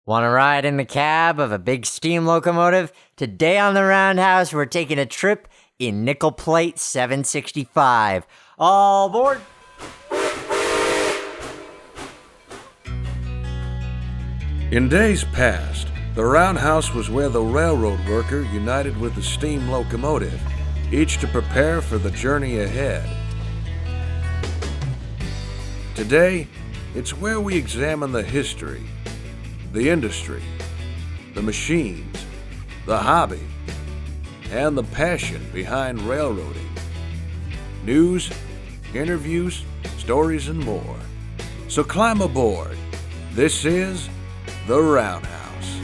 Want to ride in the cab of a big steam locomotive? Today on the Roundhouse, we're taking a trip in nickel plate 765. All aboard! In days past, the roundhouse was where the railroad worker united with the steam locomotive, each to prepare for the journey ahead. Today, it's where we examine the history, the industry, the machines, the hobby, and the passion behind railroading. News, interviews, stories, and more. So climb aboard. This is The Roundhouse.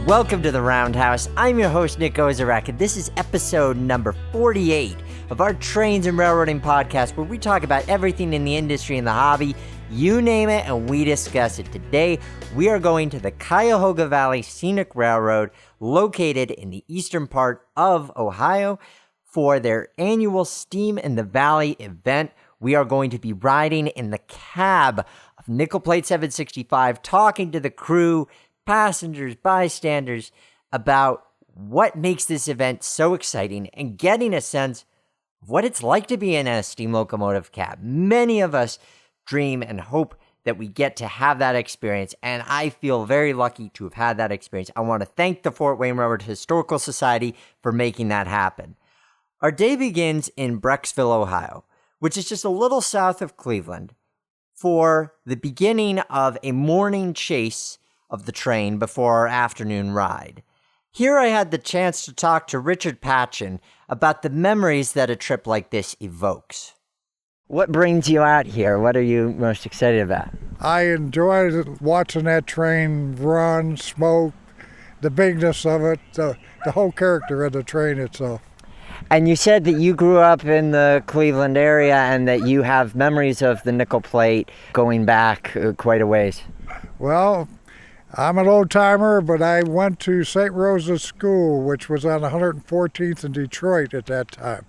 Welcome to the Roundhouse. I'm your host, Nick Ozarek, and this is episode number 48 of our Trains and Railroading podcast, where we talk about everything in the industry and the hobby. You name it, and we discuss it. Today, we are going to the Cuyahoga Valley Scenic Railroad, located in the eastern part of Ohio, for their annual Steam in the Valley event. We are going to be riding in the cab of nickel plate 765, talking to the crew, passengers, bystanders, about what makes this event so exciting and getting a sense of what it's like to be in a steam locomotive cab. Many of us dream and hope that we get to have that experience, and I feel very lucky to have had that experience. I want to thank the Fort Wayne Railroad Historical Society for making that happen. Our day begins in Brecksville, Ohio, which is just a little south of Cleveland, for the beginning of a morning chase of the train before our afternoon ride. Here I had the chance to talk to Richard Patchen about the memories that a trip like this evokes. What brings you out here? What are you most excited about? I enjoyed watching that train run, smoke, the bigness of it, the whole character of the train itself. And you said that you grew up in the Cleveland area and that you have memories of the nickel plate going back quite a ways. Well, I'm an old timer, but I went to St. Rose's School, which was on 114th in Detroit at that time,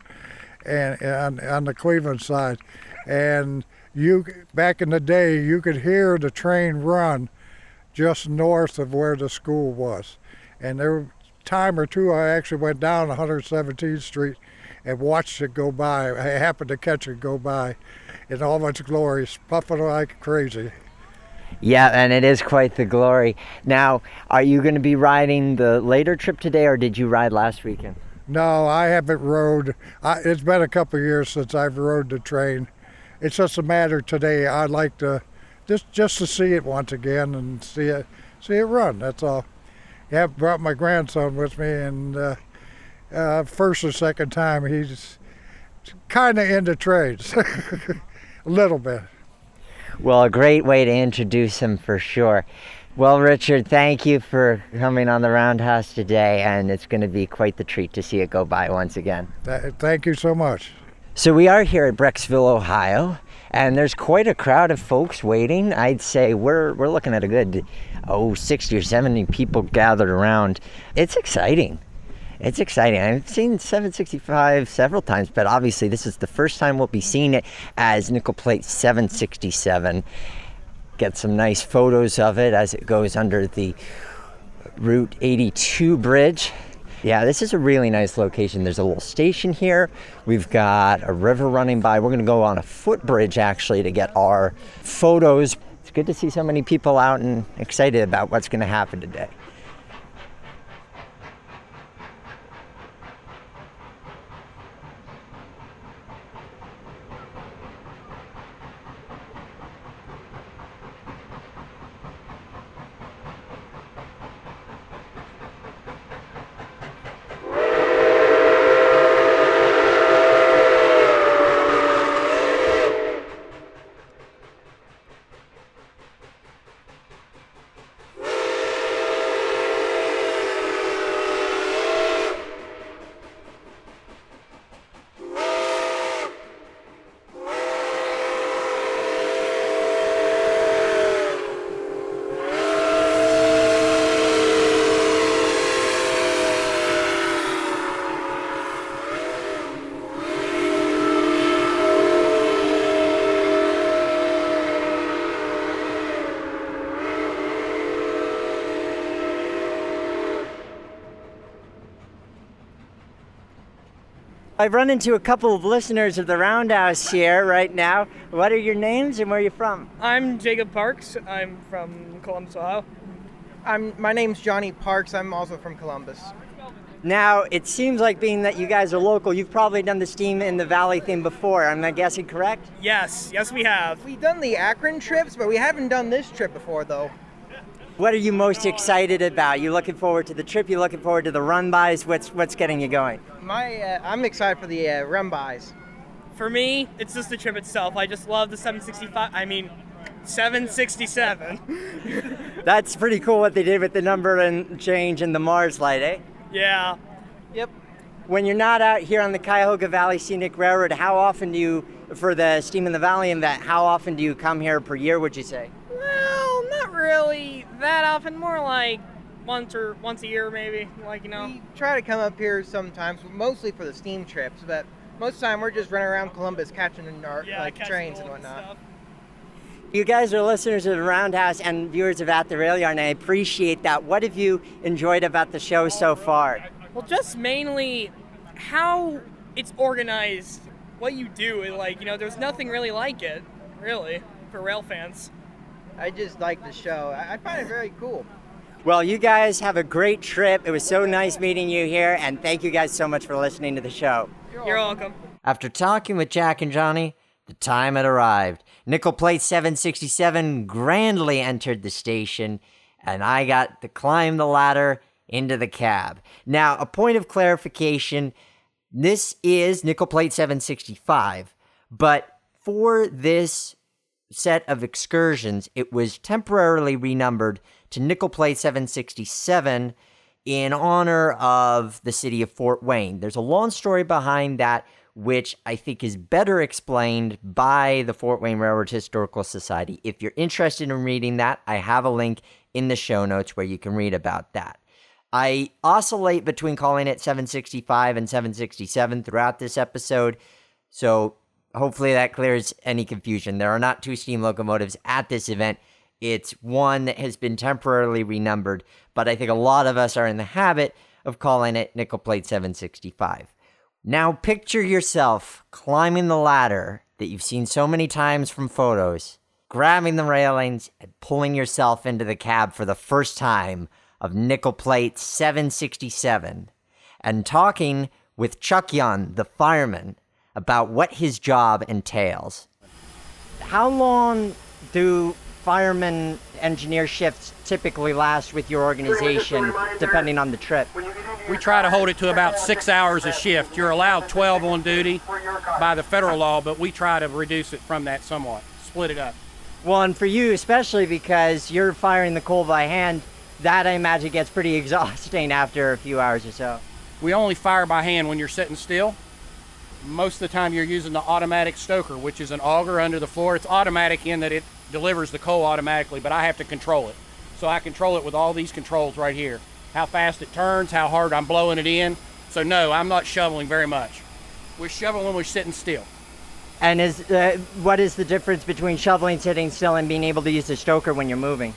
and on the Cleveland side. And back in the day, you could hear the train run just north of where the school was. And there was a time or two I actually went down 117th Street and watched it go by. I happened to catch it go by in all its glory, puffing like crazy. Yeah, and it is quite the glory. Now, are you going to be riding the later trip today, or did you ride last weekend? No, I haven't rode. It's been a couple of years since I've rode the train. It's just a matter today. I'd like to just to see it once again and see it run. That's all. Yeah, brought my grandson with me, and first or second time he's kind of into trains, a little bit. Well, a great way to introduce him for sure. Well, Richard, thank you for coming on the Roundhouse today, and it's going to be quite the treat to see it go by once again. Thank you so much. So we are here at Brecksville, Ohio, and there's quite a crowd of folks waiting. I'd say we're looking at a good 60 or 70 people gathered around. It's exciting. It's exciting. I've seen 765 several times, but obviously this is the first time we'll be seeing it as nickel plate 767. Get some nice photos of it as it goes under the Route 82 bridge. Yeah, this is a really nice location. There's a little station here. We've got a river running by. We're going to go on a footbridge actually to get our photos. It's good to see so many people out and excited about what's going to happen today. I've run into a couple of listeners of the Roundhouse here right now. What are your names and where are you from? I'm Jacob Parks. I'm from Columbus, Ohio. My name's Johnny Parks. I'm also from Columbus. Now, it seems like being that you guys are local, you've probably done the Steam in the Valley thing before. Am I guessing correct? Yes, we have. We've done the Akron trips, but we haven't done this trip before, though. What are you most excited about? You looking forward to the trip? You looking forward to the run-bys? What's getting you going? I'm excited for the run-bys. For me, it's just the trip itself. I just love the 767. That's pretty cool what they did with the number and change and the Mars light, eh? Yeah. Yep. When you're not out here on the Cuyahoga Valley Scenic Railroad, how often do you, for the Steam in the Valley event, how often do you come here per year, would you say? Well, not really that often. More like once a year, maybe. We try to come up here sometimes, mostly for the steam trips, but most of the time we're just running around Columbus catching our trains and whatnot. Stuff. You guys are listeners of the Roundhouse and viewers of At the Rail Yard, and I appreciate that. What have you enjoyed about the show so far? Well, just mainly how it's organized, what you do. There's nothing really like it, really, for rail fans. I just like the show. I find it very cool. Well, you guys have a great trip. It was so nice meeting you here, and thank you guys so much for listening to the show. You're welcome. After talking with Jack and Johnny, the time had arrived. Nickel Plate 767 grandly entered the station, and I got to climb the ladder into the cab. Now, a point of clarification, this is Nickel Plate 765, but for this set of excursions, it was temporarily renumbered to Nickel Plate 767 in honor of the city of Fort Wayne. There's a long story behind that, which I think is better explained by the Fort Wayne Railroad Historical Society. If you're interested in reading that, I have a link in the show notes where you can read about that. I oscillate between calling it 765 and 767 throughout this episode, so hopefully that clears any confusion. There are not two steam locomotives at this event. It's one that has been temporarily renumbered, but I think a lot of us are in the habit of calling it Nickel Plate 765. Now picture yourself climbing the ladder that you've seen so many times from photos, grabbing the railings and pulling yourself into the cab for the first time of Nickel Plate 767, and talking with Chuck Young, the fireman, about what his job entails. How long do fireman engineer shifts typically last with your organization, depending on the trip? We try to hold it to about 6 hours a shift. You're allowed 12 on duty by the federal law, but we try to reduce it from that somewhat, split it up. Well, and for you especially, because you're firing the coal by hand, that I imagine gets pretty exhausting after a few hours or so. We only fire by hand when you're sitting still. Most of the time you're using the automatic stoker, which is an auger under the floor. It's automatic in that it delivers the coal automatically, but I have to control it. So I control it with all these controls right here. How fast it turns, how hard I'm blowing it in. So no, I'm not shoveling very much. We're shoveling when we're sitting still. And what is the difference between shoveling, sitting still, and being able to use the stoker when you're moving?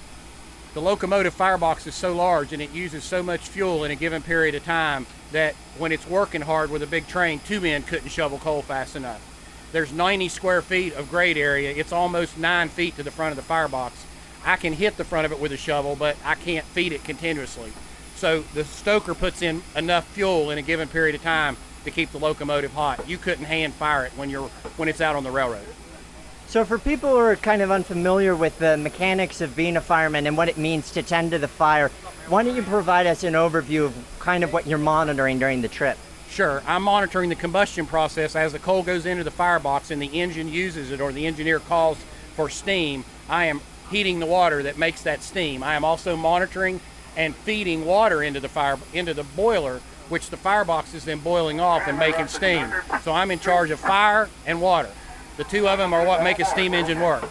The locomotive firebox is so large and it uses so much fuel in a given period of time that when it's working hard with a big train, two men couldn't shovel coal fast enough. There's 90 square feet of grade area. It's almost 9 feet to the front of the firebox. I can hit the front of it with a shovel, but I can't feed it continuously. So the stoker puts in enough fuel in a given period of time to keep the locomotive hot. You couldn't hand fire it when it's out on the railroad. So for people who are kind of unfamiliar with the mechanics of being a fireman and what it means to tend to the fire, why don't you provide us an overview of kind of what you're monitoring during the trip? Sure. I'm monitoring the combustion process as the coal goes into the firebox and the engine uses it or the engineer calls for steam. I am heating the water that makes that steam. I am also monitoring and feeding water into the boiler, which the firebox is then boiling off and making steam. So I'm in charge of fire and water. The two of them are what make a steam engine work.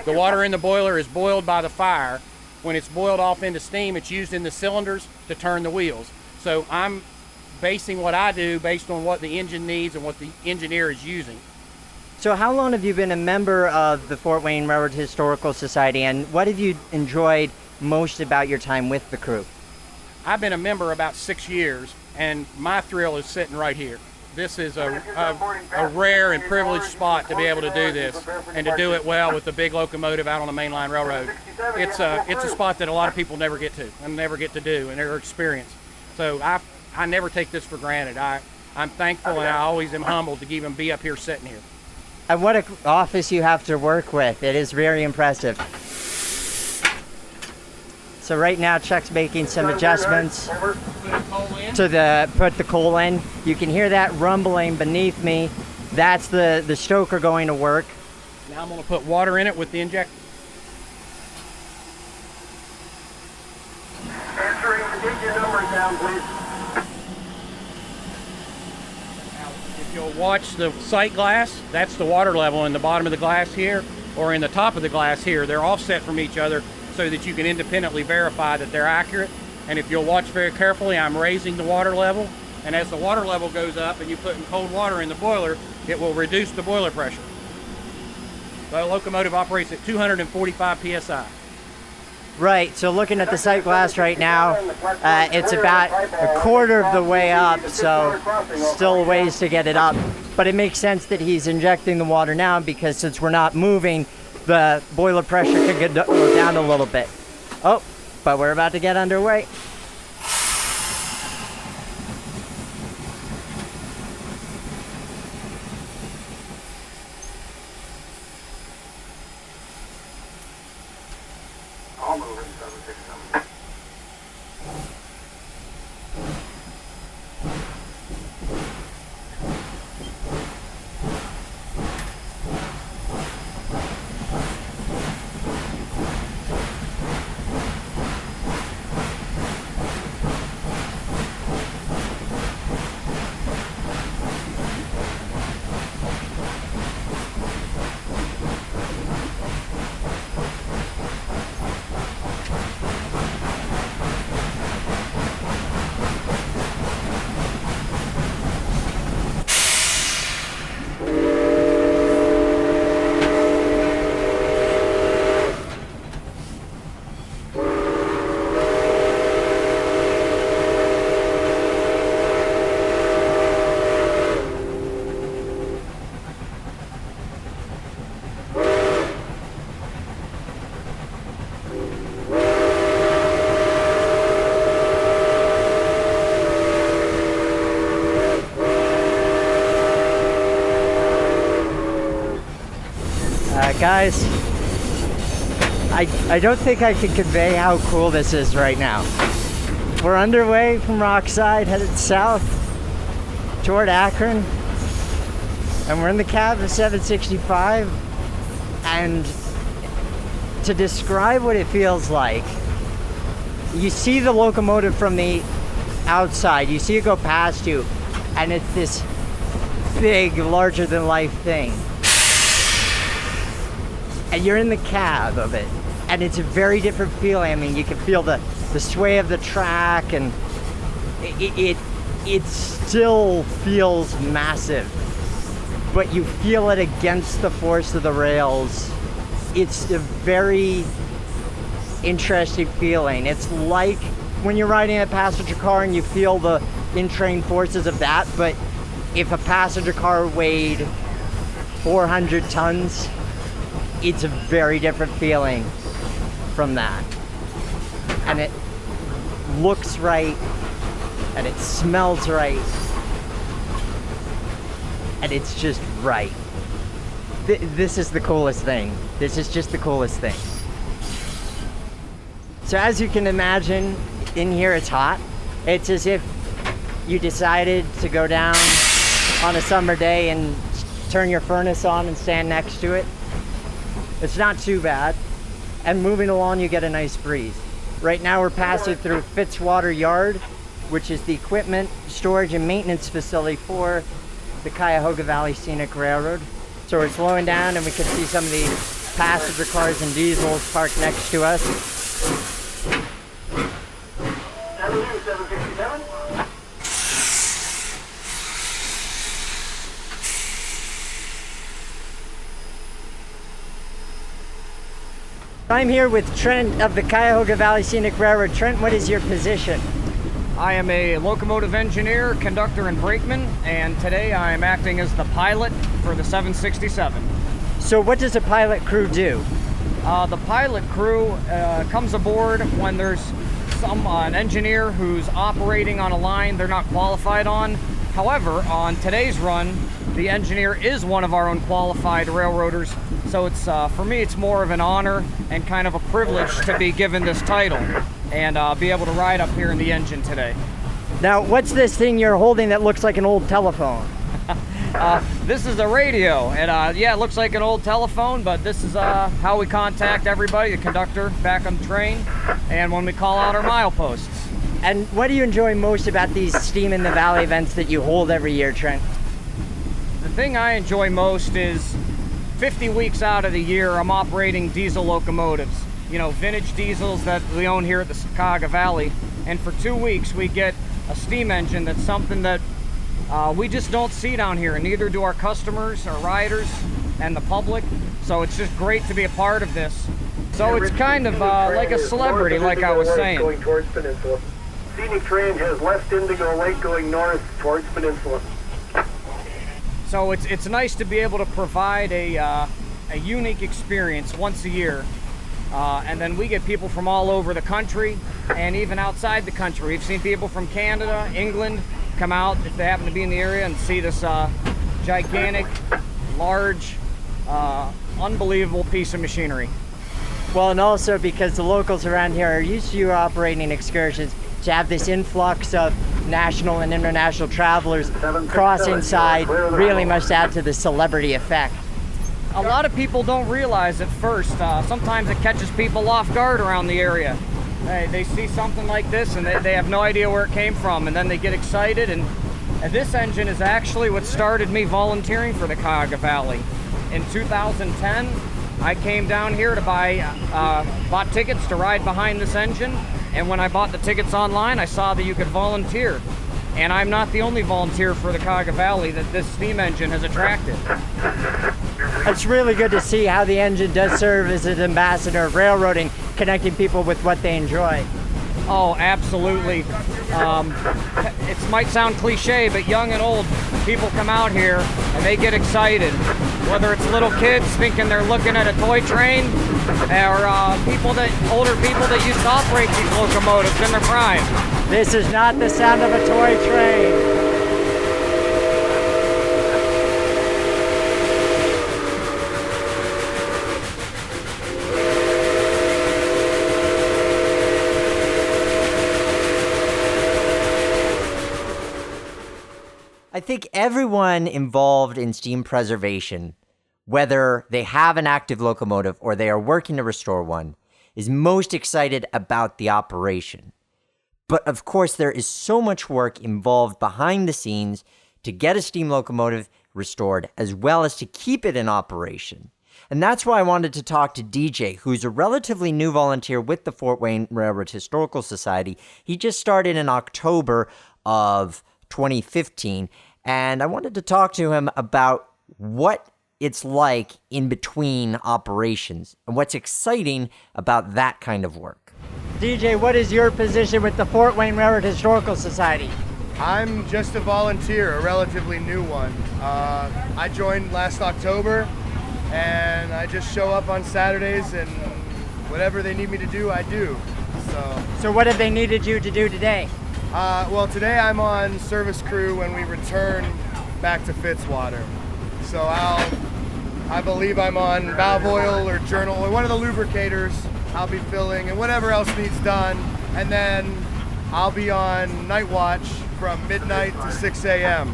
The water in the boiler is boiled by the fire. When it's boiled off into steam, it's used in the cylinders to turn the wheels. So I'm basing what I do based on what the engine needs and what the engineer is using. So how long have you been a member of the Fort Wayne Railroad Historical Society, and what have you enjoyed most about your time with the crew? I've been a member about 6 years, and my thrill is sitting right here. This is a rare and privileged spot to be able to do this and to do it well with the big locomotive out on the mainline railroad. It's a spot that a lot of people never get to and never get to do and never experience. So I never take this for granted. I'm thankful and I always am humbled to even be up here sitting here. And what an office you have to work with. It is very impressive. So right now Chuck's making some adjustments to put the coal in. You can hear that rumbling beneath me. That's the stoker going to work. Now I'm going to put water in it with the injector. Answering, take your numbers down, please. Now, if you'll watch the sight glass, that's the water level in the bottom of the glass here, or in the top of the glass here. They're offset from each other so that you can independently verify that they're accurate. And if you'll watch very carefully, I'm raising the water level. And as the water level goes up and you put in cold water in the boiler, it will reduce the boiler pressure. The locomotive operates at 245 psi. Right, so looking at the sight glass right now, it's about a quarter of the way up, so still a ways to get it up. But it makes sense that he's injecting the water now because since we're not moving, the boiler pressure could go down a little bit. Oh, but we're about to get underway. All moving, 767. Guys, I don't think I can convey how cool this is right now. We're underway from Rockside, headed south toward Akron, and we're in the cab of 765, and to describe what it feels like, you see the locomotive from the outside, you see it go past you, and it's this big, larger-than-life thing. And you're in the cab of it, and it's a very different feeling. I mean, you can feel the sway of the track, and it still feels massive, but you feel it against the force of the rails. It's a very interesting feeling. It's like when you're riding a passenger car and you feel the in-train forces of that, but if a passenger car weighed 400 tons, it's a very different feeling from that. And it looks right, and it smells right, and it's just right. This is the coolest thing. This is just the coolest thing. So as you can imagine, in here it's hot. It's as if you decided to go down on a summer day and turn your furnace on and stand next to it. It's not too bad. And moving along, you get a nice breeze. Right now we're passing through Fitzwater Yard, which is the equipment, storage, and maintenance facility for the Cuyahoga Valley Scenic Railroad. So we're slowing down and we can see some of the passenger cars and diesels parked next to us. 767. I'm here with Trent of the Cuyahoga Valley Scenic Railroad. Trent, what is your position? I am a locomotive engineer, conductor, and brakeman, and today I am acting as the pilot for the 767. So what does a pilot crew do? The pilot crew comes aboard when there's an engineer who's operating on a line they're not qualified on. However, on today's run, the engineer is one of our own qualified railroaders, so it's for me it's more of an honor and kind of a privilege to be given this title and be able to ride up here in the engine today. Now, what's this thing you're holding that looks like an old telephone? This is a radio, and yeah, it looks like an old telephone, but this is how we contact everybody, the conductor back on the train, and when we call out our mileposts. And what do you enjoy most about these Steam in the Valley events that you hold every year, Trent? The thing I enjoy most is 50 weeks out of the year I'm operating diesel locomotives. You know, vintage diesels that we own here at the Cuyahoga Valley, and for 2 weeks we get a steam engine that's something that we just don't see down here, and neither do our customers, our riders, and the public. So it's just great to be a part of this. So it's kind of like a celebrity, like I was saying. Going towards Peninsula. Scenic train has left Indigo Lake going north towards Peninsula. So it's nice to be able to provide a unique experience once a year. And then we get people from all over the country and even outside the country. We've seen people from Canada, England, come out if they happen to be in the area and see this gigantic, large, unbelievable piece of machinery. Well, and also because the locals around here are used to operating excursions, to have this influx of national and international travelers crossing side really must add to the celebrity effect. A lot of people don't realize at first. Sometimes it catches people off guard around the area. They see something like this and they have no idea where it came from, and then they get excited. And this engine is actually what started me volunteering for the Cuyahoga Valley. In 2010, I came down here to bought tickets to ride behind this engine. And when I bought the tickets online, I saw that you could volunteer. And I'm not the only volunteer for the Cuyahoga Valley that this steam engine has attracted. It's really good to see how the engine does serve as an ambassador of railroading, connecting people with what they enjoy. Oh, absolutely. It might sound cliche, but young and old, people come out here and they get excited. Whether it's little kids thinking they're looking at a toy train, or older people that used to operate these locomotives in their prime. This is not the sound of a toy train. I think everyone involved in steam preservation, whether they have an active locomotive or they are working to restore one, is most excited about the operation. But of course, there is so much work involved behind the scenes to get a steam locomotive restored, as well as to keep it in operation. And that's why I wanted to talk to DJ, who's a relatively new volunteer with the Fort Wayne Railroad Historical Society. He just started in October of 2015, and I wanted to talk to him about what it's like in between operations and what's exciting about that kind of work. DJ, what is your position with the Fort Wayne Railroad Historical Society? I'm just a volunteer, a relatively new one. I joined last October, and I just show up on Saturdays, and whatever they need me to do, I do. So what have they needed you to do today? Well, today I'm on service crew when we return back to Fitzwater. So I believe I'm on valve oil or journal, or one of the lubricators I'll be filling, and whatever else needs done. And then I'll be on night watch from midnight to 6 a.m.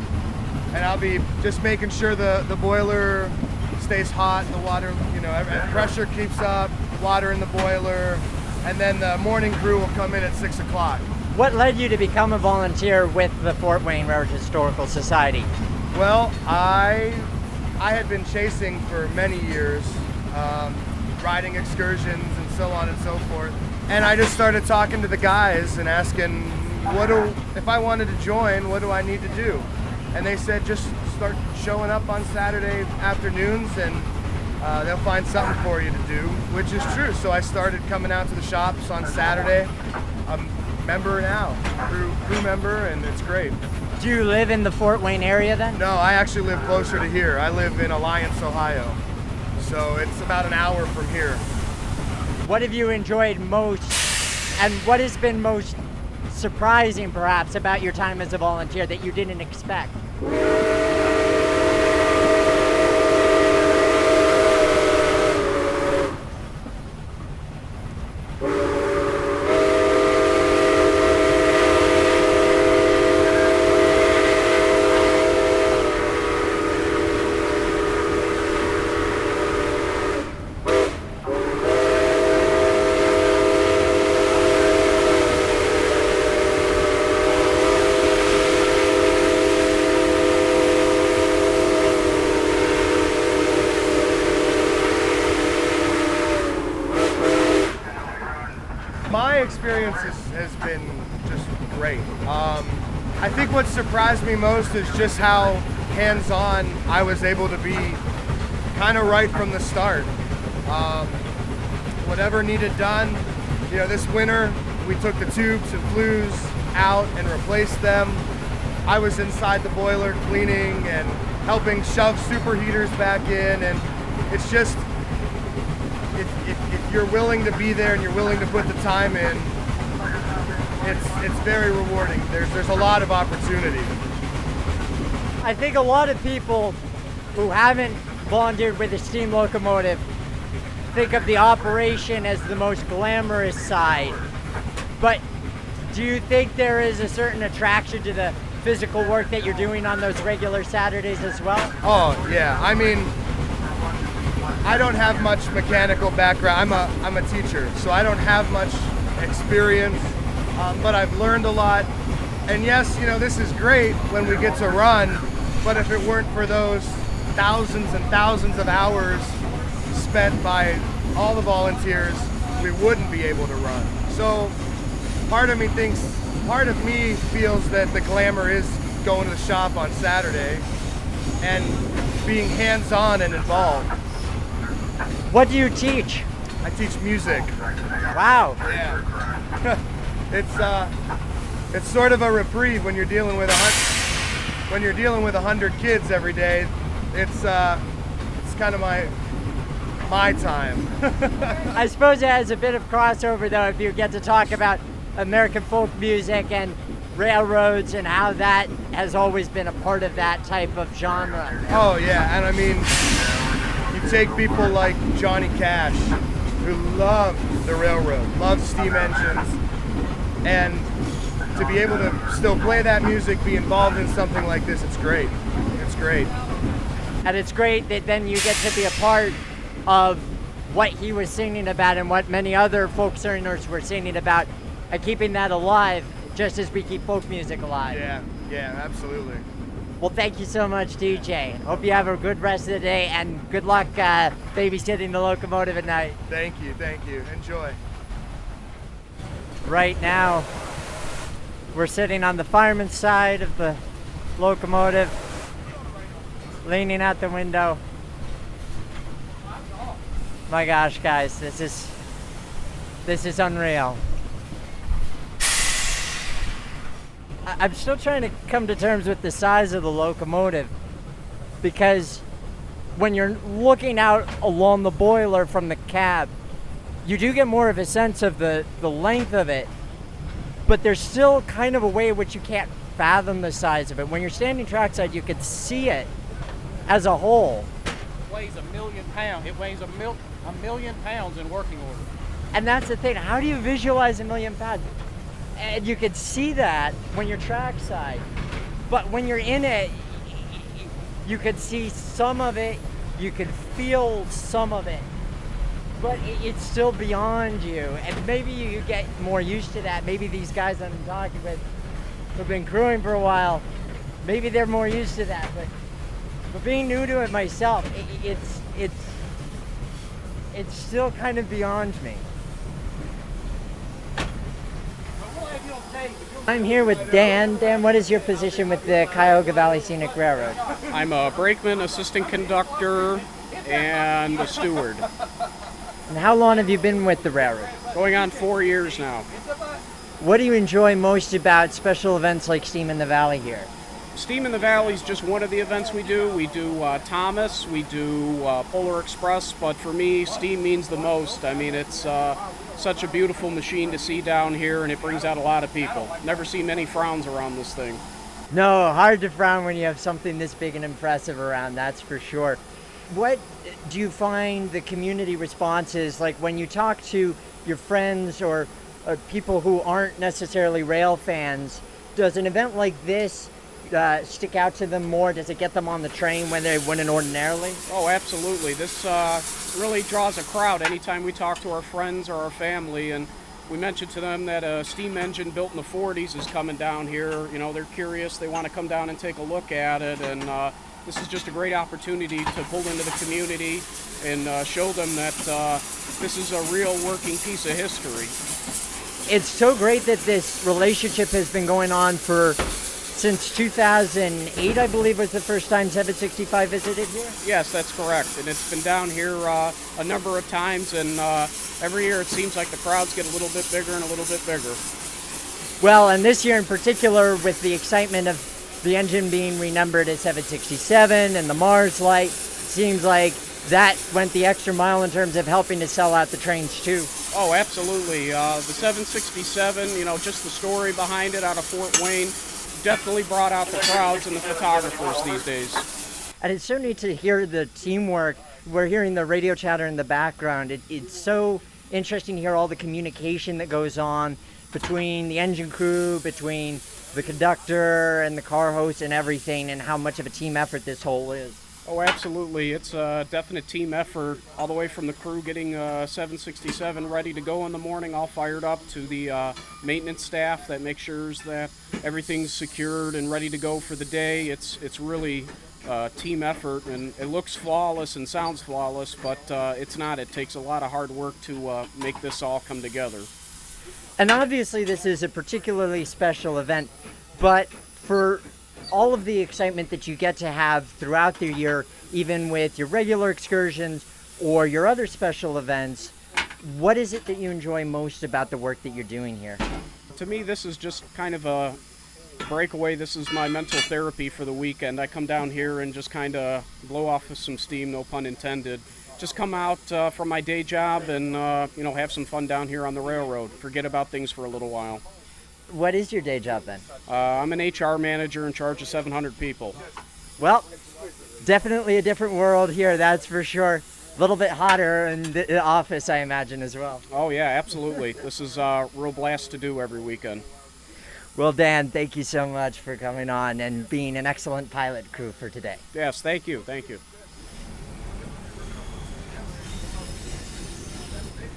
And I'll be just making sure the boiler stays hot, the water, pressure keeps up, water in the boiler, and then the morning crew will come in at 6 o'clock. What led you to become a volunteer with the Fort Wayne Railroad Historical Society? Well, I had been chasing for many years, riding excursions and so on and so forth. And I just started talking to the guys and asking, if I wanted to join, what do I need to do? And they said, just start showing up on Saturday afternoons and they'll find something for you to do, which is true. So I started coming out to the shops on Saturday a member now, crew member, and it's great. Do you live in the Fort Wayne area then? No, I actually live closer to here. I live in Alliance, Ohio. So it's about an hour from here. What have you enjoyed most, and what has been most surprising perhaps about your time as a volunteer that you didn't expect? My experience has been just great. I think what surprised me most is just how hands-on I was able to be kind of right from the start. Whatever needed done, you know, this winter we took the tubes and flues out and replaced them. I was inside the boiler cleaning and helping shove superheaters back in, and it's just, if you're willing to be there and you're willing to put the time in, it's very rewarding. There's a lot of opportunity. I think a lot of people who haven't volunteered with a steam locomotive think of the operation as the most glamorous side. But do you think there is a certain attraction to the physical work that you're doing on those regular Saturdays as well? Oh yeah, I mean, I don't have much mechanical background. I'm a teacher, so I don't have much experience, but I've learned a lot. And yes, you know, this is great when we get to run, but if it weren't for those thousands and thousands of hours spent by all the volunteers, we wouldn't be able to run. So part of me feels that the glamour is going to the shop on Saturday and being hands-on and involved. What do you teach? I teach music. Wow. Yeah. It's sort of a reprieve when you're dealing with 100 kids every day. It's kind of my time. I suppose it has a bit of crossover though if you get to talk about American folk music and railroads and how that has always been a part of that type of genre. Oh yeah, and I mean, you take people like Johnny Cash, who loved the railroad, loved steam engines, and to be able to still play that music, be involved in something like this, it's great. It's great. And it's great that then you get to be a part of what he was singing about and what many other folk singers were singing about, and keeping that alive just as we keep folk music alive. Yeah, absolutely. Well, thank you so much, DJ. Hope you have a good rest of the day, and good luck babysitting the locomotive at night. Thank you. Enjoy. Right now, we're sitting on the fireman's side of the locomotive, leaning out the window. My gosh, guys, this is unreal. I'm still trying to come to terms with the size of the locomotive, because when you're looking out along the boiler from the cab, you do get more of a sense of the length of it, but there's still kind of a way in which you can't fathom the size of it. When you're standing trackside, you can see it as a whole. It weighs 1 million pounds. It weighs a million pounds in working order. And that's the thing. How do you visualize 1 million pounds? And you could see that when you're trackside, but when you're in it, you could see some of it, you could feel some of it, but it's still beyond you. And maybe you get more used to that. Maybe these guys that I'm talking with who've been crewing for a while, maybe they're more used to that. But being new to it myself, it's still kind of beyond me. I'm here with Dan. Dan, what is your position with the Cuyahoga Valley Scenic Railroad? I'm a brakeman, assistant conductor, and a steward. And how long have you been with the railroad? Going on 4 years now. What do you enjoy most about special events like Steam in the Valley here? Steam in the Valley is just one of the events we do. We do Thomas, we do Polar Express, but for me, Steam means the most. I mean, it's such a beautiful machine to see down here, and it brings out a lot of people. Never see many frowns around this thing. No, hard to frown when you have something this big and impressive around, that's for sure. What do you find the community response is like when you talk to your friends or people who aren't necessarily rail fans? Does an event like this stick out to them more? Does it get them on the train when they wouldn't ordinarily? Oh, absolutely. This really draws a crowd anytime we talk to our friends or our family, and we mentioned to them that a steam engine built in the 40s is coming down here. You know, they're curious, they want to come down and take a look at it, and this is just a great opportunity to pull into the community and show them that this is a real working piece of history. It's so great that this relationship has been going on since 2008, I believe, was the first time 765 visited here? Yes, that's correct. And it's been down here a number of times, and every year it seems like the crowds get a little bit bigger and a little bit bigger. Well, and this year in particular, with the excitement of the engine being renumbered as 767 and the Mars light, seems like that went the extra mile in terms of helping to sell out the trains too. Oh, absolutely. The 767, you know, just the story behind it out of Fort Wayne definitely brought out the crowds and the photographers these days. And it's so neat to hear the teamwork. We're hearing the radio chatter in the background. It's so interesting to hear all the communication that goes on between the engine crew, between the conductor and the car host and everything, and how much of a team effort this whole is. Oh, absolutely. It's a definite team effort, all the way from the crew getting 767 ready to go in the morning, all fired up, to the maintenance staff that makes sure that everything's secured and ready to go for the day. It's really team effort, and it looks flawless and sounds flawless, but it's not. It takes a lot of hard work to make this all come together. And obviously this is a particularly special event, but for all of the excitement that you get to have throughout the year, even with your regular excursions or your other special events, what is it that you enjoy most about the work that you're doing here? To me, this is just kind of a breakaway. This is my mental therapy for the weekend. I come down here and just kind of blow off with some steam, no pun intended. Just come out from my day job and have some fun down here on the railroad. Forget about things for a little while. What is your day job then? I'm an HR manager in charge of 700 people. Well, definitely a different world here, that's for sure. A little bit hotter in the office, I imagine, as well. Oh yeah, absolutely. This is a real blast to do every weekend. Well, Dan, thank you so much for coming on and being an excellent pilot crew for today. Yes, thank you. Thank you.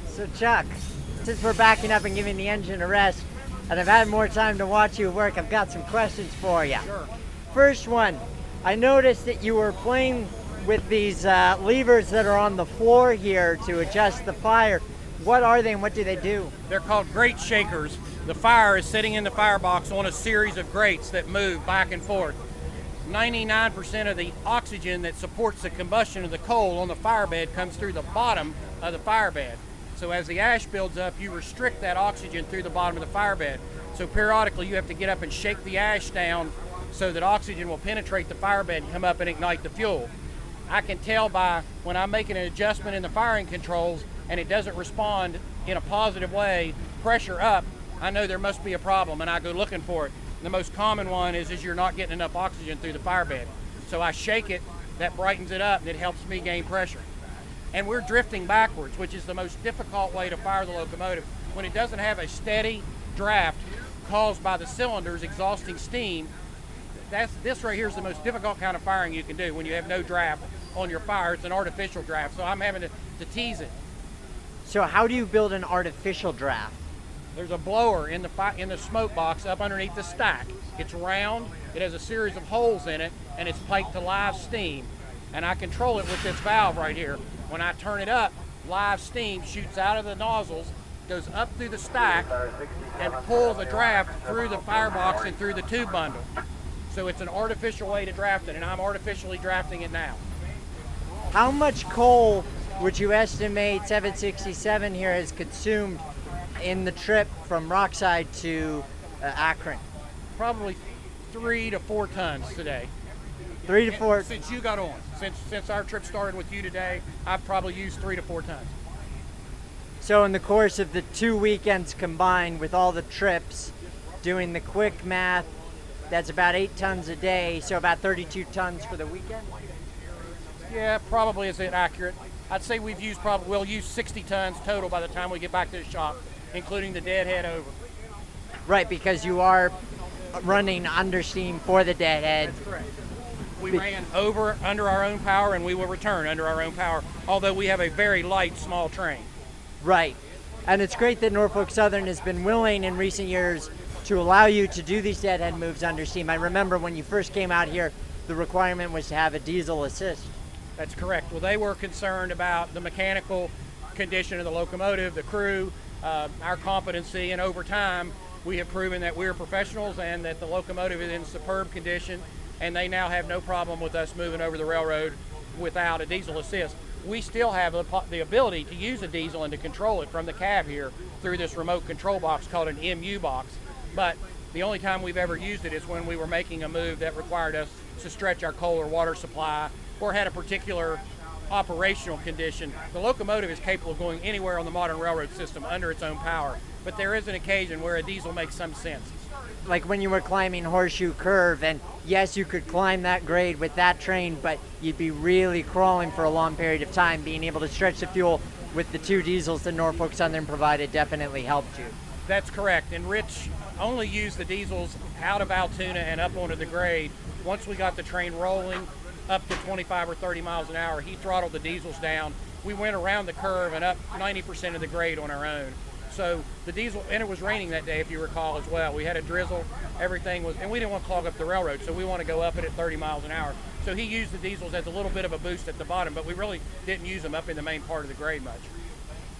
So Chuck, since we're backing up and giving the engine a rest, and I've had more time to watch you work, I've got some questions for you. Sure. First one, I noticed that you were playing with these levers that are on the floor here to adjust the fire. What are they and what do they do? They're called grate shakers. The fire is sitting in the firebox on a series of grates that move back and forth. 99% of the oxygen that supports the combustion of the coal on the firebed comes through the bottom of the firebed. So as the ash builds up, you restrict that oxygen through the bottom of the firebed. So periodically you have to get up and shake the ash down so that oxygen will penetrate the firebed and come up and ignite the fuel. I can tell by when I'm making an adjustment in the firing controls and it doesn't respond in a positive way, pressure up, I know there must be a problem and I go looking for it. The most common one is you're not getting enough oxygen through the firebed. So I shake it, that brightens it up, and it helps me gain pressure. And we're drifting backwards, which is the most difficult way to fire the locomotive. When it doesn't have a steady draft caused by the cylinders exhausting steam, this right here is the most difficult kind of firing you can do when you have no draft on your fire. It's an artificial draft, so I'm having to tease it. So how do you build an artificial draft? There's a blower in the smoke box up underneath the stack. It's round, it has a series of holes in it, and it's piped to live steam. And I control it with this valve right here. When I turn it up, live steam shoots out of the nozzles, goes up through the stack, and pulls the draft through the firebox and through the tube bundle. So it's an artificial way to draft it, and I'm artificially drafting it now. How much coal would you estimate 767 here has consumed in the trip from Rockside to Akron? Probably 3 to 4 tons today. 3 to 4. Since you got on, since our trip started with you today, I've probably used 3 to 4 tons. So in the course of the 2 weekends combined with all the trips, doing the quick math, that's about 8 tons a day, so about 32 tons for the weekend? Yeah, probably is it accurate. I'd say we'll use 60 tons total by the time we get back to the shop, including the deadhead over. Right, because you are running under steam for the deadhead. That's correct. We ran under our own power, and we will return under our own power, although we have a very light, small train. Right. And it's great that Norfolk Southern has been willing in recent years to allow you to do these deadhead moves under steam. I remember when you first came out here, the requirement was to have a diesel assist. That's correct. Well, they were concerned about the mechanical condition of the locomotive, the crew, our competency, and over time, we have proven that we're professionals and that the locomotive is in superb condition, and they now have no problem with us moving over the railroad without a diesel assist. We still have the ability to use a diesel and to control it from the cab here through this remote control box called an MU box. But the only time we've ever used it is when we were making a move that required us to stretch our coal or water supply or had a particular operational condition. The locomotive is capable of going anywhere on the modern railroad system under its own power, but there is an occasion where a diesel makes some sense. Like when you were climbing Horseshoe Curve, and yes, you could climb that grade with that train, but you'd be really crawling for a long period of time. Being able to stretch the fuel with the 2 diesels that Norfolk Southern provided definitely helped you. That's correct, and Rich only used the diesels out of Altoona and up onto the grade. Once we got the train rolling up to 25 or 30 miles an hour, he throttled the diesels down. We went around the curve and up 90% of the grade on our own. So the diesel, and it was raining that day if you recall as well. We had a drizzle, everything was, and we didn't want to clog up the railroad, so we want to go up it at 30 miles an hour. So he used the diesels as a little bit of a boost at the bottom, but we really didn't use them up in the main part of the grade much.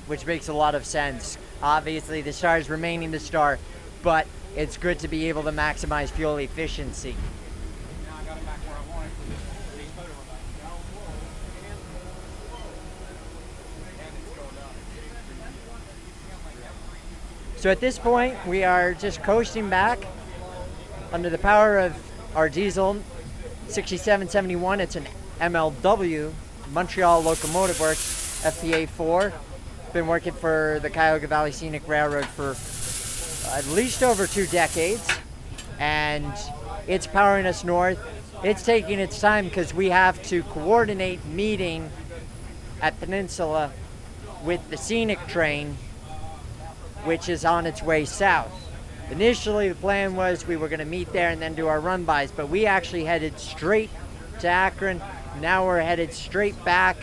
Which makes a lot of sense. Obviously the star is remaining the star, but it's good to be able to maximize fuel efficiency. Now I got it back where I want it. So at this point, we are just coasting back under the power of our diesel 6771. It's an MLW, Montreal Locomotive Works, FPA4. Been working for the Cuyahoga Valley Scenic Railroad for at least over 2 decades, and it's powering us north. It's taking its time because we have to coordinate meeting at Peninsula with the scenic train, which is on its way south. Initially, the plan was we were going to meet there and then do our run-bys, but we actually headed straight to Akron. Now we're headed straight back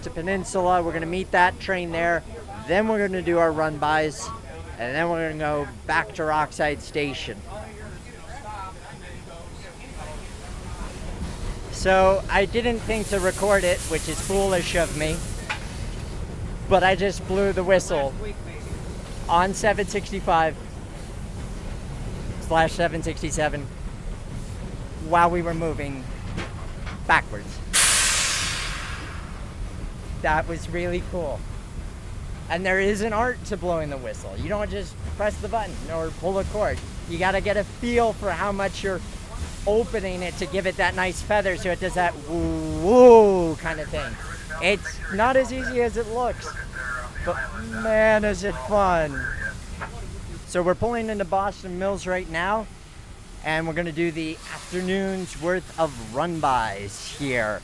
to Peninsula. We're going to meet that train there. Then we're going to do our run-bys, and then we're going to go back to Rockside Station. So I didn't think to record it, which is foolish of me, but I just blew the whistle on 765/767 while we were moving backwards. That was really cool. And there is an art to blowing the whistle. You don't just press the button or pull a cord. You got to get a feel for how much you're opening it to give it that nice feather so it does that woo woo kind of thing. It's not as easy as it looks, but man, is it fun. So we're pulling into Boston Mills right now, and we're going to do the afternoon's worth of run-bys here.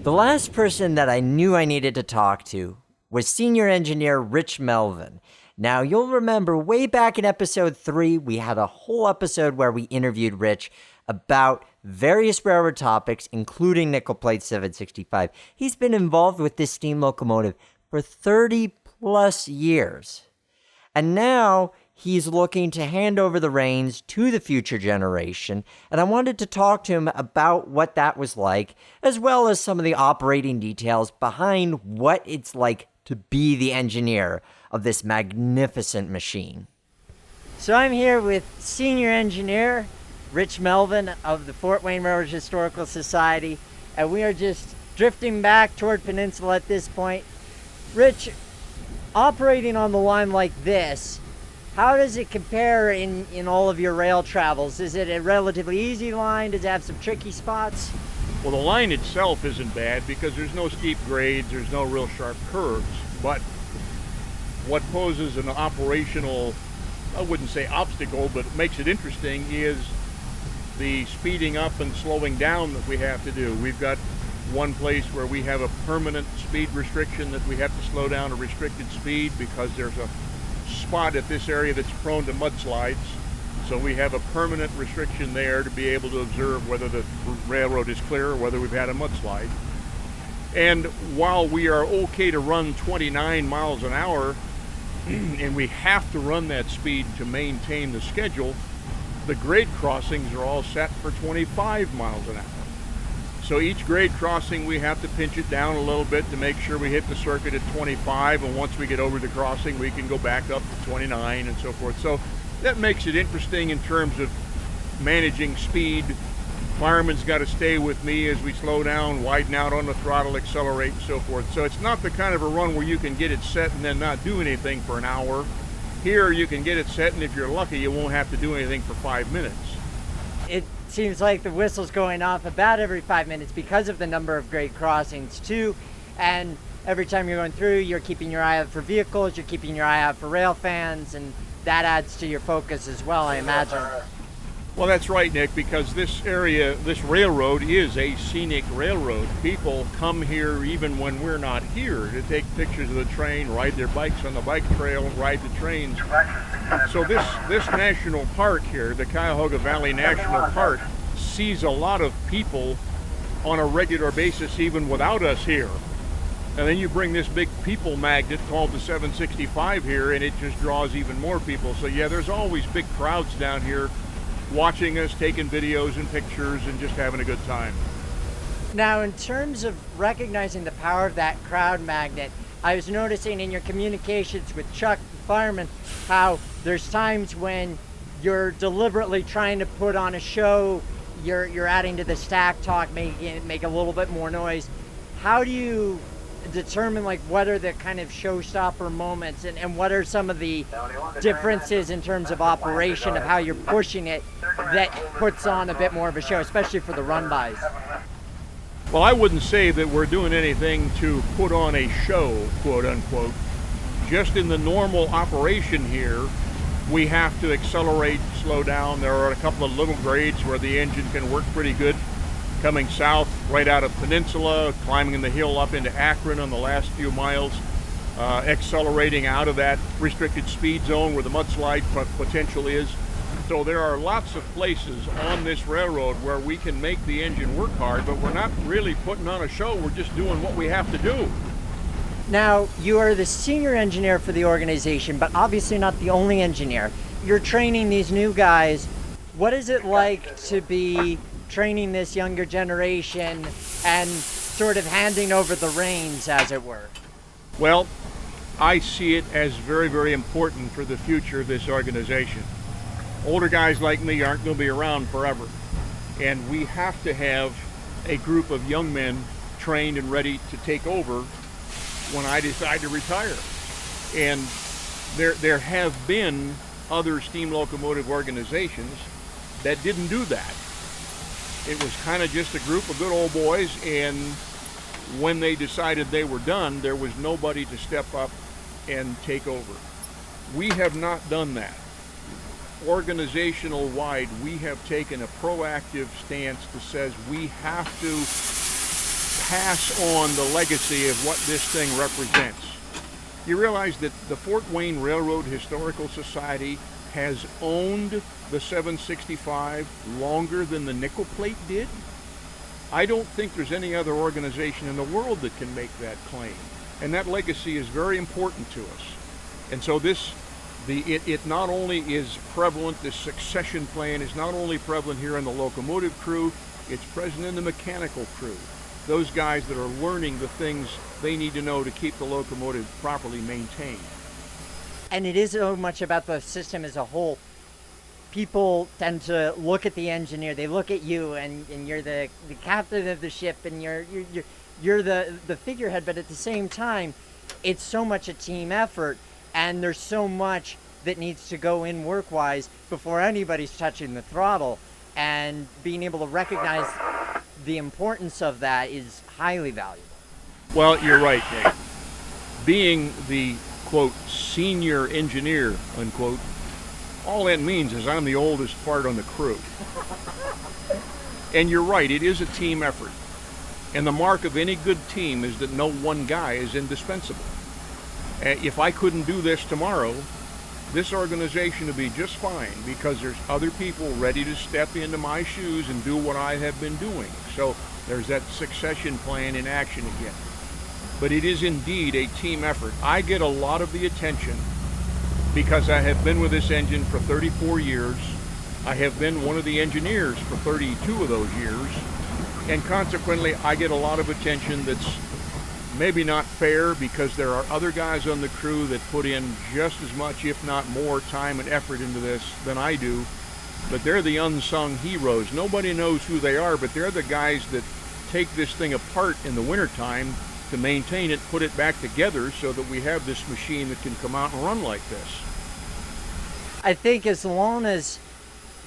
The last person that I knew I needed to talk to was senior engineer Rich Melvin. Now, you'll remember way back in episode 3, we had a whole episode where we interviewed Rich about various railroad topics, including nickel plate 765. He's been involved with this steam locomotive for 30 plus years. And now he's looking to hand over the reins to the future generation. And I wanted to talk to him about what that was like, as well as some of the operating details behind what it's like to be the engineer of this magnificent machine. So I'm here with senior engineer Rich Melvin of the Fort Wayne Railroad Historical Society, and we are just drifting back toward Peninsula at this point. Rich, operating on the line like this, how does it compare in all of your rail travels? Is it a relatively easy line? Does it have some tricky spots? Well, the line itself isn't bad because there's no steep grades, there's no real sharp curves, but what poses an operational, I wouldn't say obstacle, but makes it interesting is the speeding up and slowing down that we have to do. We've got one place where we have a permanent speed restriction that we have to slow down a restricted speed because there's a spot at this area that's prone to mudslides. So we have a permanent restriction there to be able to observe whether the railroad is clear or whether we've had a mudslide. And while we are okay to run 29 miles an hour, and we have to run that speed to maintain the schedule, the grade crossings are all set for 25 miles an hour. So each grade crossing we have to pinch it down a little bit to make sure we hit the circuit at 25, and once we get over the crossing we can go back up to 29 and so forth. So that makes it interesting in terms of managing speed. Fireman's got to stay with me as we slow down, widen out on the throttle, accelerate and so forth. So it's not the kind of a run where you can get it set and then not do anything for an hour. Here you can get it set, and if you're lucky you won't have to do anything for 5 minutes. It seems like the whistle's going off about every 5 minutes because of the number of grade crossings too, and every time you're going through you're keeping your eye out for vehicles, you're keeping your eye out for rail fans, and that adds to your focus as well, I imagine. Well, that's right, Nick, because this area, this railroad is a scenic railroad. People come here even when we're not here to take pictures of the train, ride their bikes on the bike trail, ride the trains. So this national park here, the Cuyahoga Valley National Park, sees a lot of people on a regular basis even without us here. And then you bring this big people magnet called the 765 here, and it just draws even more people. So yeah, there's always big crowds down here watching us, taking videos and pictures, and just having a good time. Now, in terms of recognizing the power of that crowd magnet, I was noticing in your communications with Chuck, the fireman, how there's times when you're deliberately trying to put on a show, you're adding to the stack talk, making it make a little bit more noise. How do you determine like what are the kind of showstopper moments, and what are some of the differences in terms of operation of how you're pushing it that puts on a bit more of a show, especially for the run-bys? Well, I wouldn't say that we're doing anything to put on a show, quote unquote. Just in the normal operation here, we have to accelerate, slow down. There are a couple of little grades where the engine can work pretty good. Coming south right out of Peninsula, climbing the hill up into Akron on the last few miles, accelerating out of that restricted speed zone where the mudslide potential is. So there are lots of places on this railroad where we can make the engine work hard, but we're not really putting on a show, we're just doing what we have to do. Now, you are the senior engineer for the organization, but obviously not the only engineer. You're training these new guys. What is it like to be training this younger generation and sort of handing over the reins, as it were? Well, I see it as very, very important for the future of this organization. Older guys like me aren't going to be around forever, and we have to have a group of young men trained and ready to take over when I decide to retire. And there have been other steam locomotive organizations that didn't do that. It was kind of just a group of good old boys, and when they decided they were done, there was nobody to step up and take over. We have not done that. Organizational wide, we have taken a proactive stance that says we have to pass on the legacy of what this thing represents. You realize that the Fort Wayne Railroad Historical Society has owned the 765 longer than the nickel plate did? I don't think there's any other organization in the world that can make that claim. And that legacy is very important to us. And so it not only is prevalent, this succession plan is not only prevalent here in the locomotive crew, it's present in the mechanical crew. Those guys that are learning the things they need to know to keep the locomotive properly maintained. And it is so much about the system as a whole. People tend to look at the engineer, they look at you, and you're the captain of the ship, and you're the figurehead, but at the same time, it's so much a team effort, and there's so much that needs to go in work-wise before anybody's touching the throttle, and being able to recognize the importance of that is highly valuable. Well, you're right, Nick. Being the, quote, senior engineer, unquote, all that means is I'm the oldest part on the crew. And you're right, it is a team effort. And the mark of any good team is that no one guy is indispensable. If I couldn't do this tomorrow, this organization would be just fine because there's other people ready to step into my shoes and do what I have been doing. So there's that succession plan in action again. But it is indeed a team effort. I get a lot of the attention because I have been with this engine for 34 years. I have been one of the engineers for 32 of those years. And consequently, I get a lot of attention that's maybe not fair because there are other guys on the crew that put in just as much, if not more, time and effort into this than I do. But they're the unsung heroes. Nobody knows who they are, but they're the guys that take this thing apart in the wintertime to maintain it, put it back together so that we have this machine that can come out and run like this. I think as long as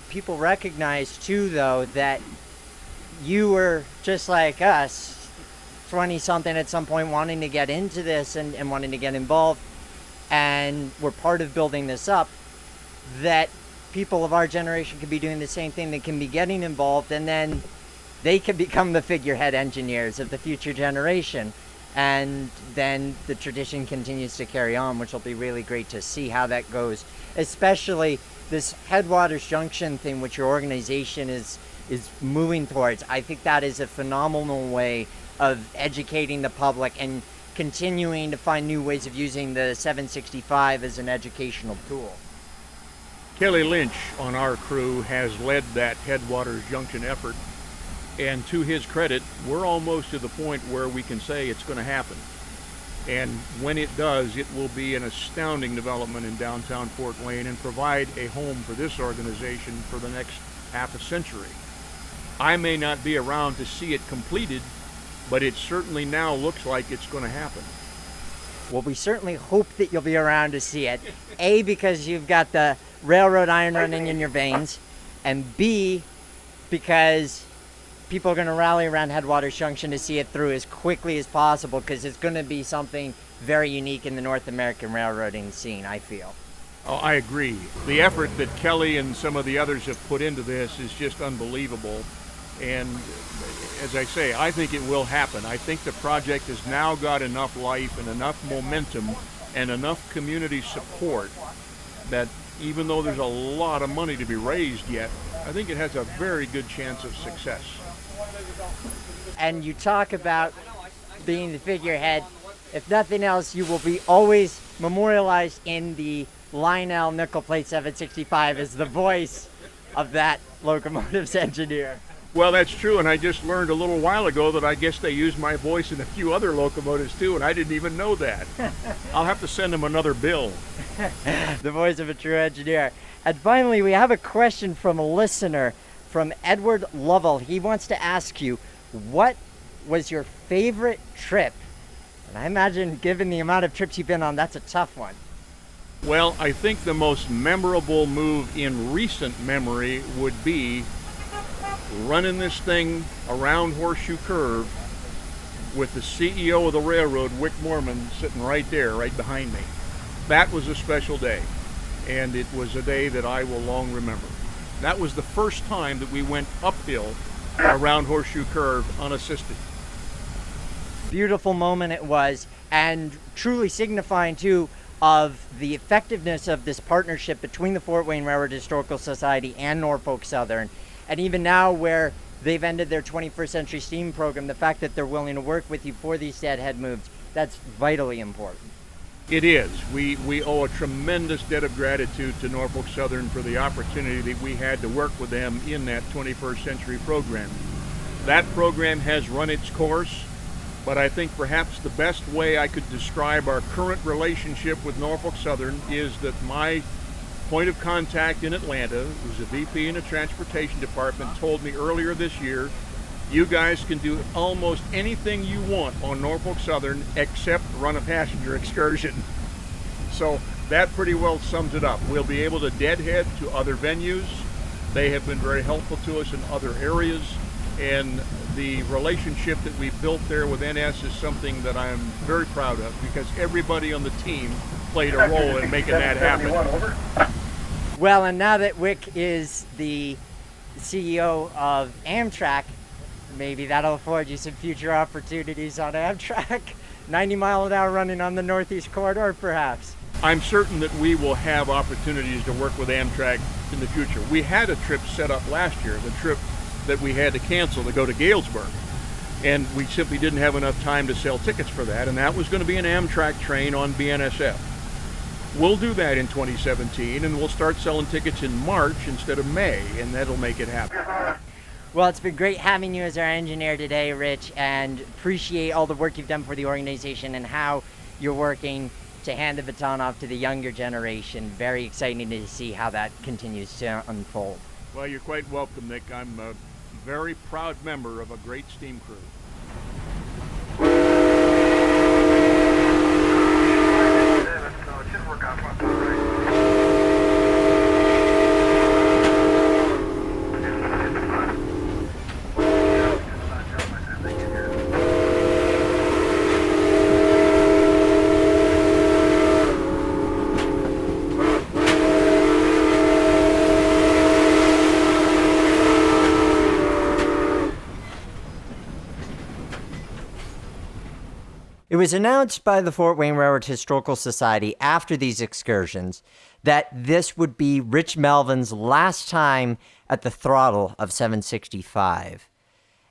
people recognize, too, though, that you were just like us, 20-something at some point, wanting to get into this and wanting to get involved, and we're part of building this up, that people of our generation can be doing the same thing. They can be getting involved, and then they can become the figurehead engineers of the future generation. And then the tradition continues to carry on, which will be really great to see how that goes. Especially this Headwaters Junction thing, which your organization is moving towards. I think that is a phenomenal way of educating the public and continuing to find new ways of using the 765 as an educational tool. Kelly Lynch on our crew has led that Headwaters Junction effort. And to his credit, we're almost to the point where we can say it's going to happen. And when it does, it will be an astounding development in downtown Fort Wayne and provide a home for this organization for the next half a century. I may not be around to see it completed, but it certainly now looks like it's going to happen. Well, we certainly hope that you'll be around to see it. A, because you've got the railroad iron running in your veins, and B, because people are going to rally around Headwaters Junction to see it through as quickly as possible, because it's going to be something very unique in the North American railroading scene, I feel. Oh, I agree. The effort that Kelly and some of the others have put into this is just unbelievable. And as I say, I think it will happen. I think the project has now got enough life and enough momentum and enough community support that even though there's a lot of money to be raised yet, I think it has a very good chance of success. And you talk about being the figurehead. If nothing else, you will be always memorialized in the Lionel Nickel Plate 765 as the voice of that locomotive's engineer. Well, that's true, and I just learned a little while ago that I guess they use my voice in a few other locomotives too, and I didn't even know that. I'll have to send them another bill. The voice of a true engineer. And finally, we have a question from a listener, from Edward Lovell. He wants to ask you, what was your favorite trip? And I imagine, given the amount of trips you've been on, that's a tough one. Well, I think the most memorable move in recent memory would be running this thing around Horseshoe Curve with the CEO of the railroad, Wick Moorman, sitting right there, right behind me. That was a special day, and it was a day that I will long remember. That was the first time that we went uphill around Horseshoe Curve unassisted. beautiful moment it was, and truly signifying, too, of the effectiveness of this partnership between the Fort Wayne Railroad Historical Society and Norfolk Southern. And even now, where they've ended their 21st Century Steam program, the fact that they're willing to work with you for these deadhead moves, that's vitally important. It is. We owe a tremendous debt of gratitude to Norfolk Southern for the opportunity that we had to work with them in that 21st Century program. That program has run its course, but I think perhaps the best way I could describe our current relationship with Norfolk Southern is that my point of contact in Atlanta, who's a VP in the Transportation Department, told me earlier this year, you guys can do almost anything you want on Norfolk Southern except run a passenger excursion. So that pretty well sums it up. We'll be able to deadhead to other venues. They have been very helpful to us in other areas, and the relationship that we built there with NS is something that I'm very proud of, because everybody on the team played a role in making that happen. Well, and now that Wick is the CEO of Amtrak, maybe that'll afford you some future opportunities on Amtrak. 90 mile an hour running on the Northeast Corridor, perhaps. I'm certain that we will have opportunities to work with Amtrak in the future. We had a trip set up last year, the trip that we had to cancel to go to Galesburg. And we simply didn't have enough time to sell tickets for that, and that was going to be an Amtrak train on BNSF. We'll do that in 2017, and we'll start selling tickets in March instead of May, and that'll make it happen. Well, it's been great having you as our engineer today, Rich, and appreciate all the work you've done for the organization and how you're working to hand the baton off to the younger generation. Very exciting to see how that continues to unfold. Well, you're quite welcome, Nick. I'm a very proud member of a great steam crew. It was announced by the Fort Wayne Railroad Historical Society after these excursions that this would be Rich Melvin's last time at the throttle of 765.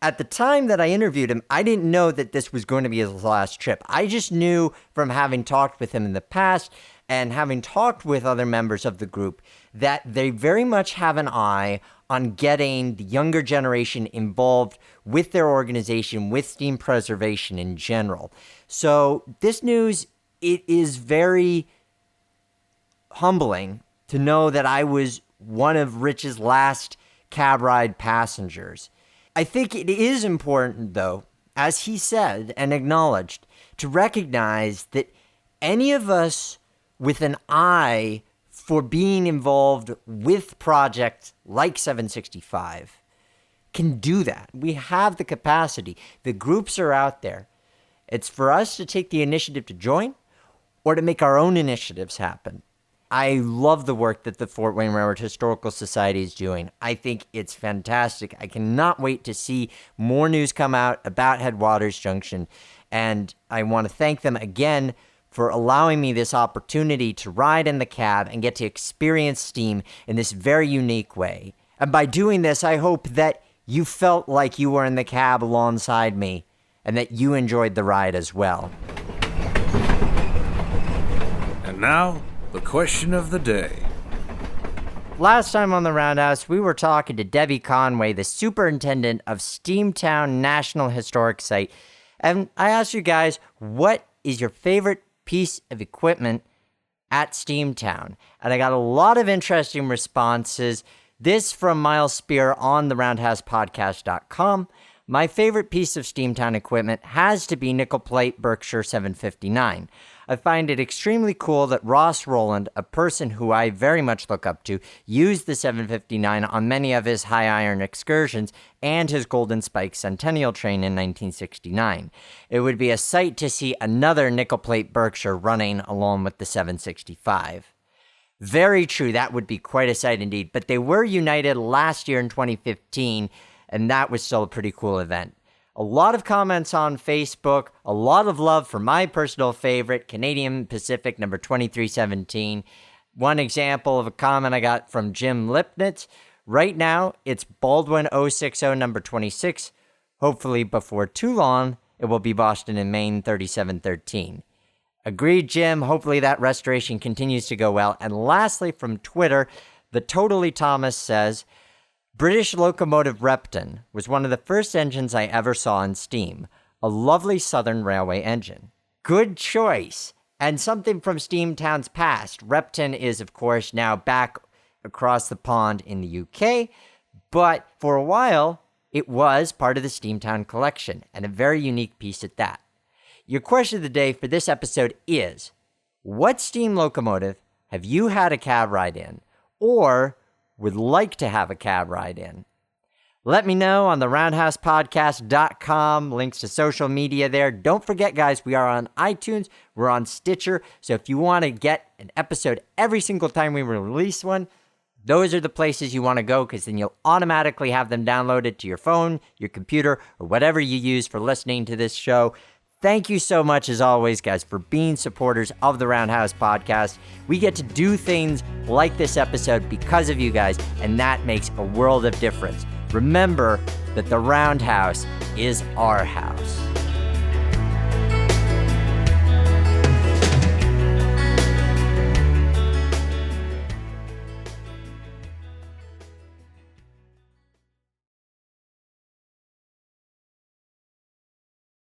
At the time that I interviewed him, I didn't know that this was going to be his last trip. I just knew from having talked with him in the past and having talked with other members of the group that they very much have an eye on getting the younger generation involved with their organization, with steam preservation in general. So this news, it is very humbling to know that I was one of Rich's last cab ride passengers. I think it is important, though, as he said and acknowledged, to recognize that any of us with an eye for being involved with projects like 765 can do that. We have the capacity. The groups are out there. It's for us to take the initiative to join or to make our own initiatives happen. I love the work that the Fort Wayne Railroad Historical Society is doing. I think it's fantastic. I cannot wait to see more news come out about Headwaters Junction. And I want to thank them again for allowing me this opportunity to ride in the cab and get to experience steam in this very unique way. And by doing this, I hope that you felt like you were in the cab alongside me and that you enjoyed the ride as well. And now, the question of the day. Last time on the Roundhouse, we were talking to Debbie Conway, the superintendent of Steamtown National Historic Site. And I asked you guys, what is your favorite piece of equipment at Steamtown? And I got a lot of interesting responses. This from Miles Spear on the roundhousepodcast.com. My favorite piece of Steamtown equipment has to be nickel plate Berkshire 759. I find it extremely cool that Ross Rowland, a person who I very much look up to, used the 759 on many of his high iron excursions and his Golden Spike Centennial train in 1969. It would be a sight to see another nickel plate Berkshire running along with the 765. Very true, that would be quite a sight indeed, but they were united last year in 2015, and that was still a pretty cool event. A lot of comments on Facebook, a lot of love for my personal favorite, Canadian Pacific number 2317. One example of a comment I got from Jim Lipnitz. Right now, it's Baldwin 060 number 26. Hopefully before too long, it will be Boston and Maine 3713. Agreed, Jim. Hopefully that restoration continues to go well. And lastly, from Twitter, the Totally Thomas says, British locomotive Repton was one of the first engines I ever saw in steam. A lovely Southern Railway engine. Good choice. And something from Steamtown's past. Repton is, of course, now back across the pond in the UK, but for a while, it was part of the Steamtown collection, and a very unique piece at that. Your question of the day for this episode is, what steam locomotive have you had a cab ride in, or would like to have a cab ride in? Let me know on the roundhousepodcast.com, links to social media there. Don't forget, guys, we are on iTunes, we're on Stitcher, so if you want to get an episode every single time we release one, those are the places you want to go, because then you'll automatically have them downloaded to your phone, your computer, or whatever you use for listening to this show. Thank you so much, as always, guys, for being supporters of the Roundhouse Podcast. We get to do things like this episode because of you guys, and that makes a world of difference. Remember that the Roundhouse is our house.